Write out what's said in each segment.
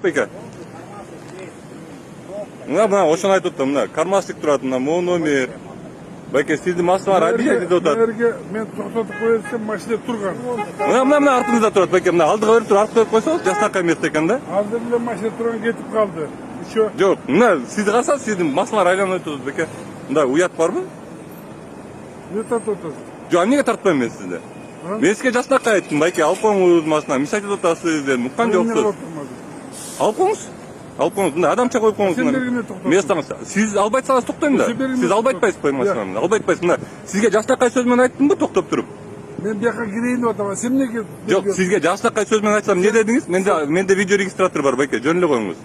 байке? Мына ошону айтып атам, мына кармаштык турат, мына мономер. Байке, сиздин машиналар обижать этип атат. Мерге мен токтотуп кое десем, машина турган. Мына артыңызда турат байке, мына алдыга берип туруп, артка берип койсоңуз, жакшыраак эмес экен да. Азыр эле машина турган кетип калды. Еще. Жок, мына сизди карасаңыз, сиздин машиналар айланып өтөт байке. Мында уят барбы? Не тартып атасыз? Жок, эмнеге тартпайм мен сизди? Мен сизге жакшыраак айттым байке, алып коюңуз машина, мешать этип атасыз дедим, уккан жоксуз. Алып коюңуз. Алып коюңуз, мында адамча коюп коюңуз. Местаңыз. Сиз албай атсаңыз токтойм да. Сиз албай атпайсыз коюм машинаны. Албай атпайсыз. Мына сизге жакшыраак сөз менен айттымбы, токтоп туруп. Мен бияка кирейин деп атам, сен эмнеге? Жок, сизге жакшыраак сөз менен айтсам, эмне дедиңиз? Менде видео регистратор бар байке, жөн эле коюңуз.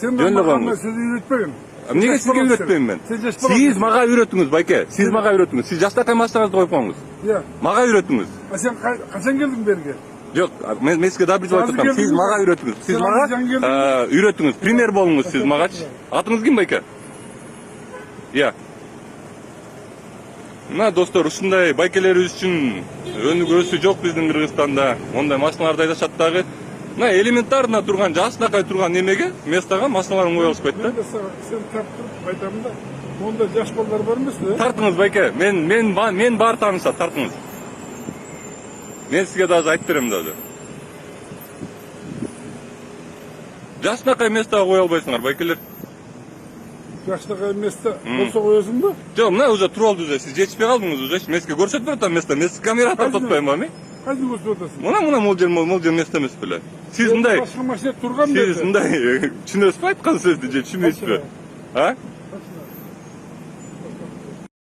Сен мага сөз үйрөтпөгүн. Эмнеге сизге үйрөтпөйм мен? Сиз мага үйрөтүңүз байке. Сиз мага үйрөтүңүз. Сиз жакшыраак машинаңызды коюп коюңуз. Мага үйрөтүңүз. Сен качан келдиң берге? Жок, мен сизге дабыл айтып атам. Сиз мага үйрөтүңүз. Сиз мага үйрөтүңүз. Пример болуңуз сиз магачы. Атыңыз ким байке? Мына достор, ушундай байкелерибиз үчүн өнүгүүсү жок биздин Кыргызстанда. Мондай машиналарды айдашат дагы. Мына элементарно турган, жакшынакай турган немеге, местага машиналарын кое алышпайт да. Сен тартып айтамын да. Монда жаш балдар бар эмес да? Тартыңыз байке. Мен бар таанышат, тартыңыз. Мен сизге даже айтып берем даже. Жакшынакай местага кое албайсыңар байкелер. Жакшынакай место болсо коесуңбу? Жок, мына уже туруп алды уже. Сиз жетишпей калдыңыз уже. Мен сизге көрсөтүп атам место. Мен сизге камера тартып атпаймынбы? Кайда көрсөтүп атасың? Мына могул место эмес беле. Сиз мындай. Башка машина турган Сиз мындай түшүнөсүзбү айткан сөздү же түшүнбөйсүзбү?